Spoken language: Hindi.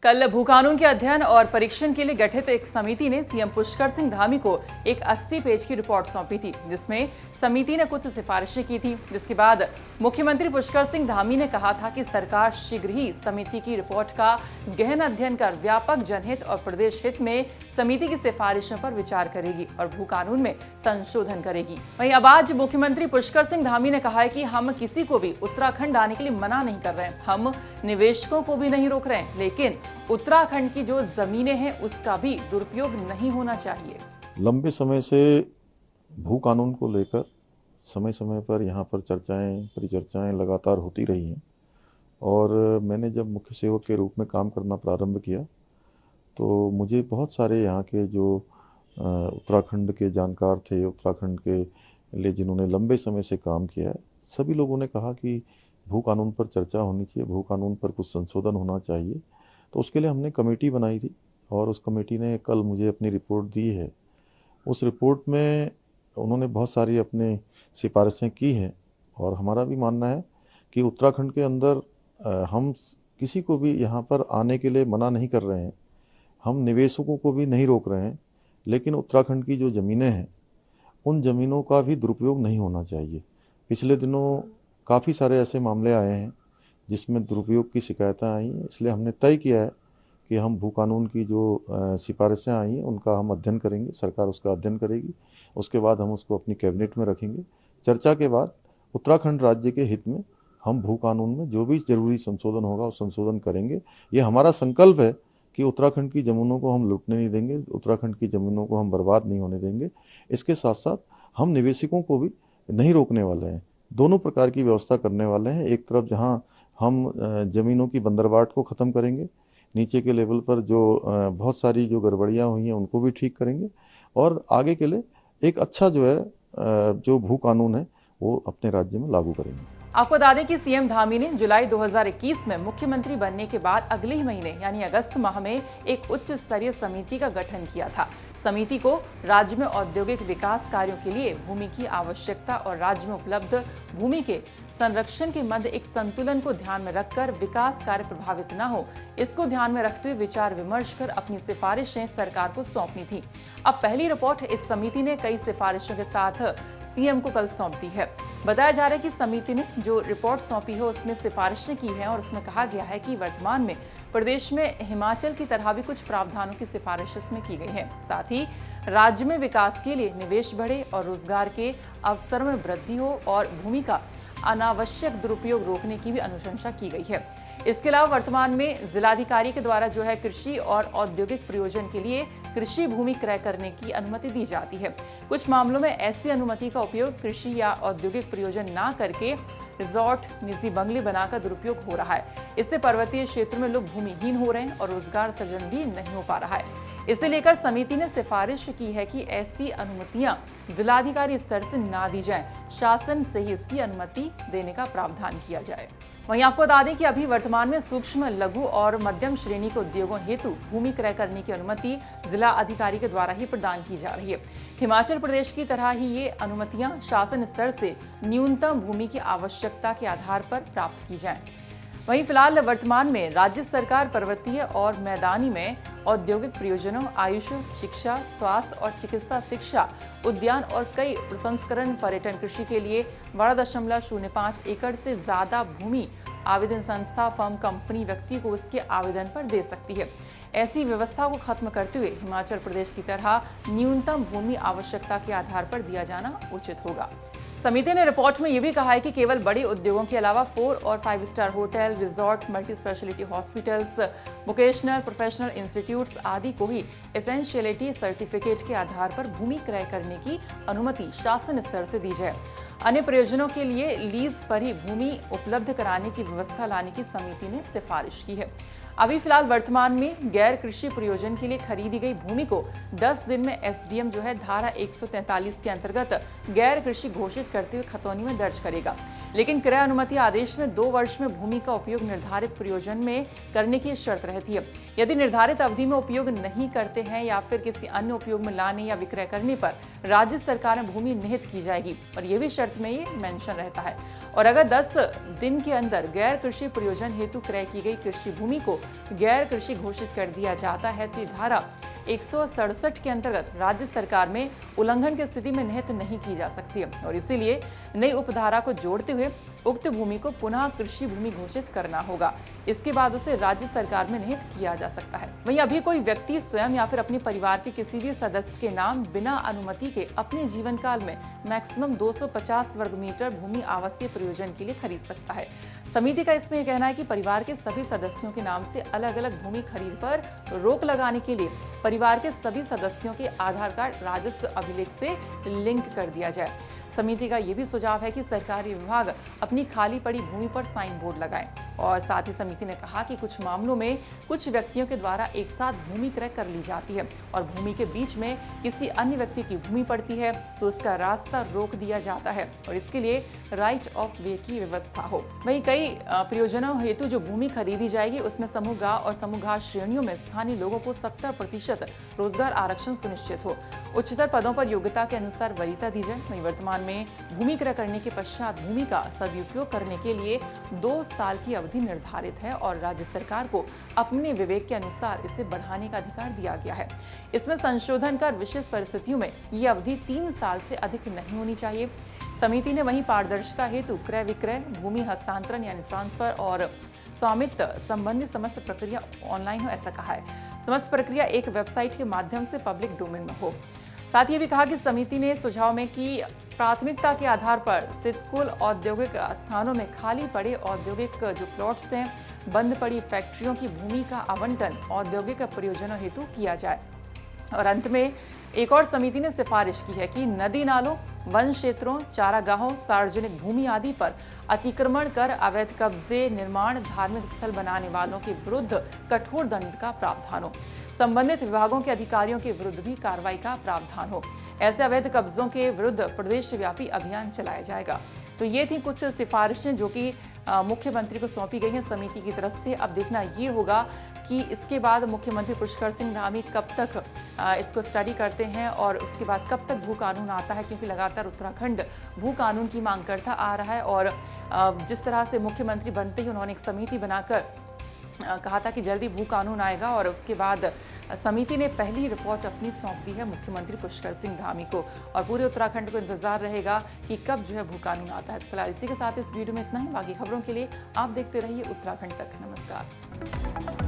कल भू कानून के अध्ययन और परीक्षण के लिए गठित एक समिति ने सीएम पुष्कर सिंह धामी को एक 80 पेज की रिपोर्ट सौंपी थी, जिसमें समिति ने कुछ सिफारिशें की थी। जिसके बाद मुख्यमंत्री पुष्कर सिंह धामी ने कहा था कि सरकार शीघ्र ही समिति की रिपोर्ट का गहन अध्ययन कर व्यापक जनहित और प्रदेश हित में समिति की सिफारिशों पर विचार करेगी और भू कानून में संशोधन करेगी। वहीं अब आज मुख्यमंत्री पुष्कर सिंह धामी ने कहा है कि हम किसी को भी उत्तराखंड आने के लिए मना नहीं कर रहे हैं, हम निवेशकों को भी नहीं रोक रहे हैं, लेकिन उत्तराखंड की जो जमीनें हैं उसका भी दुरुपयोग नहीं होना चाहिए। लंबे समय से भू कानून को लेकर समय समय पर यहाँ पर चर्चाएं परिचर्चाएं लगातार होती रही हैं और मैंने जब मुख्य सेवक के रूप में काम करना प्रारंभ किया तो मुझे बहुत सारे यहाँ के जो उत्तराखंड के जानकार थे, उत्तराखंड के लिए जिन्होंने लंबे समय से काम किया है, सभी लोगों ने कहा कि भू कानून पर चर्चा होनी चाहिए, भू कानून पर कुछ संशोधन होना चाहिए। तो उसके लिए हमने कमेटी बनाई थी और उस कमेटी ने कल मुझे अपनी रिपोर्ट दी है। उस रिपोर्ट में उन्होंने बहुत सारी अपनी सिफारिशें की हैं और हमारा भी मानना है कि उत्तराखंड के अंदर हम किसी को भी यहाँ पर आने के लिए मना नहीं कर रहे हैं, हम निवेशकों को भी नहीं रोक रहे हैं, लेकिन उत्तराखंड की जो ज़मीनें हैं उन ज़मीनों का भी दुरुपयोग नहीं होना चाहिए। पिछले दिनों काफ़ी सारे ऐसे मामले आए हैं जिसमें दुरुपयोग की शिकायतें आई हैं, इसलिए हमने तय किया है कि हम भू कानून की जो सिफारिशें आई हैं उनका हम अध्ययन करेंगे, सरकार उसका अध्ययन करेगी, उसके बाद हम उसको अपनी कैबिनेट में रखेंगे। चर्चा के बाद उत्तराखंड राज्य के हित में हम भू कानून में जो भी जरूरी संशोधन होगा उस संशोधन करेंगे। ये हमारा संकल्प है कि उत्तराखंड की ज़मीनों को हम लूटने नहीं देंगे, उत्तराखंड की ज़मीनों को हम बर्बाद नहीं होने देंगे। इसके साथ साथ हम निवेशकों को भी नहीं रोकने वाले हैं, दोनों प्रकार की व्यवस्था करने वाले हैं। एक तरफ जहाँ हम ज़मीनों की बंदरबाट को ख़त्म करेंगे, नीचे के लेवल पर जो बहुत सारी जो गड़बड़ियाँ हुई हैं उनको भी ठीक करेंगे और आगे के लिए एक अच्छा जो है जो भू कानून है वो अपने राज्य में लागू करेंगे। आपको बता दें कि सीएम धामी ने जुलाई 2021 में मुख्यमंत्री बनने के बाद अगले ही महीने यानी अगस्त माह में एक उच्च स्तरीय समिति का गठन किया था। समिति को राज्य में औद्योगिक विकास कार्यों के लिए भूमि की आवश्यकता और राज्य में उपलब्ध भूमि के संरक्षण के मध्य एक संतुलन को ध्यान में रखकर विकास कार्य प्रभावित न हो, इसको ध्यान में रखते हुए विचार विमर्श कर अपनी सिफारिशें सरकार को सौंपनी थी। अब पहली रिपोर्ट इस समिति ने कई सिफारिशों के साथ सीएम को कल सौंप दी है। बताया जा रहा है कि समिति ने जो रिपोर्ट सौंपी है उसमें सिफारिशें की हैं और उसमें कहा गया है कि वर्तमान में प्रदेश में हिमाचल की तरह भी कुछ प्रावधानों की सिफारिश इसमें की गई है। साथ ही राज्य में विकास के लिए निवेश बढ़े और रोजगार के अवसरों में वृद्धि हो और भूमि का अनावश्यक दुरुपयोग रोकने की भी अनुशंसा की गई है। इसके अलावा वर्तमान में जिलाधिकारी के द्वारा जो है कृषि और औद्योगिक प्रयोजन के लिए कृषि भूमि क्रय करने की अनुमति दी जाती है। कुछ मामलों में ऐसी अनुमति का उपयोग कृषि या औद्योगिक प्रयोजन ना करके रिजॉर्ट, निजी बंगले बनाकर दुरुपयोग हो रहा है। इससे पर्वतीय क्षेत्रों में लोग भूमिहीन हो रहे हैं और रोजगार सृजन भी नहीं हो पा रहा है। इसे लेकर समिति ने सिफारिश की है कि ऐसी अनुमतियां जिलाधिकारी स्तर से ना दी जाएं, शासन से ही इसकी अनुमति देने का प्रावधान किया जाए। वहीं आपको बता दें कि अभी वर्तमान में सूक्ष्म, लघु और मध्यम श्रेणी के उद्योगों हेतु भूमि क्रय करने की अनुमति जिला अधिकारी के द्वारा ही प्रदान की जा रही है। हिमाचल प्रदेश की तरह ही ये अनुमतियां शासन स्तर से न्यूनतम भूमि की आवश्यकता के आधार पर प्राप्त की जाएं। वहीं फिलहाल वर्तमान में राज्य सरकार पर्वतीय और मैदानी में औद्योगिक प्रयोजनों, आयुष, शिक्षा, स्वास्थ्य और चिकित्सा शिक्षा, उद्यान और कई प्रसंस्करण, पर्यटन, कृषि के लिए 12.05 एकड़ से ज्यादा भूमि आवेदन संस्था, फर्म, कंपनी, व्यक्ति को उसके आवेदन पर दे सकती है। ऐसी व्यवस्था को खत्म करते हुए हिमाचल प्रदेश की तरह न्यूनतम भूमि आवश्यकता के आधार पर दिया जाना उचित होगा। समिति ने रिपोर्ट में यह भी कहा है कि केवल बड़े उद्योगों के अलावा 4 और 5 star hotel, resort, multi speciality hospitals, vocational professional institutes आदि को ही एसेंशियलिटी सर्टिफिकेट के आधार पर भूमि क्रय करने की अनुमति शासन स्तर से दी जाए। अन्य प्रयोजनों के लिए लीज पर ही भूमि उपलब्ध कराने की व्यवस्था लाने की समिति ने सिफारिश की है। अभी फिलहाल वर्तमान में गैर कृषि प्रयोजन के लिए खरीदी गई भूमि को 10 दिन में एसडीएम जो है धारा 143 के अंतर्गत गैर कृषि घोषित करते हुए खतौनी में दर्ज करेगा। लेकिन क्रय अनुमति आदेश में 2 वर्ष में भूमि का उपयोग निर्धारित प्रयोजन में करने की शर्त रहती है। यदि निर्धारित अवधि में उपयोग नहीं करते हैं या फिर किसी अन्य उपयोग में लाने या विक्रय करने पर राज्य सरकार में भूमि निहित की जाएगी और ये भी शर्त में ये मेंशन रहता है। और अगर 10 दिन के अंदर गैर कृषि प्रयोजन हेतु क्रय की गई कृषि भूमि को गैर कृषि घोषित कर दिया जाता है तो धारा 167 के अंतर्गत राज्य सरकार में उल्लंघन की स्थिति में निहित नहीं की जा सकती है और इसीलिए नई उपधारा को जोड़ते हुए उक्त भूमि को पुनः कृषि भूमि घोषित करना होगा। इसके बाद उसे राज्य सरकार में निहित किया जा सकता है। वहीं अभी कोई व्यक्ति स्वयं या फिर अपने परिवार के किसी भी सदस्य के नाम बिना अनुमति के अपने जीवन काल में मैक्सिमम 250 वर्ग मीटर भूमि आवासीय प्रयोजन के लिए खरीद सकता है। समिति का इसमें यह कहना है कि परिवार के सभी सदस्यों के नाम से अलग अलग भूमि खरीद पर रोक लगाने के लिए परिवार के सभी सदस्यों के आधार कार्ड राजस्व अभिलेख से लिंक कर दिया जाए। समिति का यह भी सुझाव है कि सरकारी विभाग अपनी खाली पड़ी भूमि पर साइन बोर्ड लगाएं और साथ ही समिति ने कहा कि कुछ मामलों में कुछ व्यक्तियों के द्वारा एक साथ भूमि क्रय कर ली जाती है और भूमि के बीच में किसी अन्य व्यक्ति की भूमि पड़ती है तो उसका रास्ता रोक दिया जाता है और इसके लिए राइट ऑफ वे की व्यवस्था हो। वहीं कई प्रयोजनों हेतु जो भूमि खरीदी जाएगी उसमें समूह ग और समूह घ श्रेणियों में स्थानीय लोगों को 70% रोजगार आरक्षण सुनिश्चित हो। उच्चतर पदों पर योग्यता के अनुसार वरीयता दी जाए। वहीं वर्तमान में भूमि क्रय करने के पश्चात भूमि का सदुपयोग करने के लिए 2 साल की अवधि निर्धारित है और राज्य सरकार को अपने विवेक के अनुसार इसे बढ़ाने का अधिकार दिया गया है। इसमें संशोधन कर विशेष परिस्थितियों में ये अवधि 3 साल से अधिक नहीं होनी चाहिए। समिति ने वहीं पारदर्शिता हेतु क्रय विक्रय, भूमि हस्तांतरण यानी ट्रांसफर और स्वामित्व संबंधी समस्त प्रक्रिया ऑनलाइन हो ऐसा कहा है। समस्त प्रक्रिया एक वेबसाइट के माध्यम से पब्लिक डोमेन में हो। साथ ही भी कहा कि समिति ने सुझाव में कि प्राथमिकता के आधार पर स्थित कुल औद्योगिक स्थानों में खाली पड़े औद्योगिक जो प्लॉट्स हैं, बंद पड़ी फैक्ट्रियों की भूमि का आवंटन औद्योगिक प्रयोजनों हेतु किया जाए। और अंत में एक और समिति ने सिफारिश की है कि नदी नालों, वन क्षेत्रों, चारागाहों, सार्वजनिक भूमि आदि पर अतिक्रमण कर अवैध कब्जे, निर्माण, धार्मिक स्थल बनाने वालों के विरुद्ध कठोर दंड का प्रावधान हो। संबंधित विभागों के अधिकारियों के विरुद्ध भी कार्रवाई का प्रावधान हो। ऐसे अवैध कब्जों के विरुद्ध प्रदेशव्यापी अभियान चलाया जाएगा। तो ये थी कुछ सिफारिशें जो कि मुख्यमंत्री को सौंपी गई हैं समिति की तरफ से। अब देखना ये होगा कि इसके बाद मुख्यमंत्री पुष्कर सिंह धामी कब तक इसको स्टडी करते हैं और उसके बाद कब तक भू कानून आता है, क्योंकि लगातार उत्तराखंड भू कानून की मांग करता आ रहा है। और जिस तरह से मुख्यमंत्री बनते ही उन्होंने एक समिति बनाकर कहा था कि जल्दी भू कानून आएगा और उसके बाद समिति ने पहली रिपोर्ट अपनी सौंप दी है मुख्यमंत्री पुष्कर सिंह धामी को और पूरे उत्तराखंड को इंतजार रहेगा कि कब जो है भू कानून आता है। फिलहाल इसी के साथ इस वीडियो में इतना ही। बाकी खबरों के लिए आप देखते रहिए उत्तराखंड तक। नमस्कार।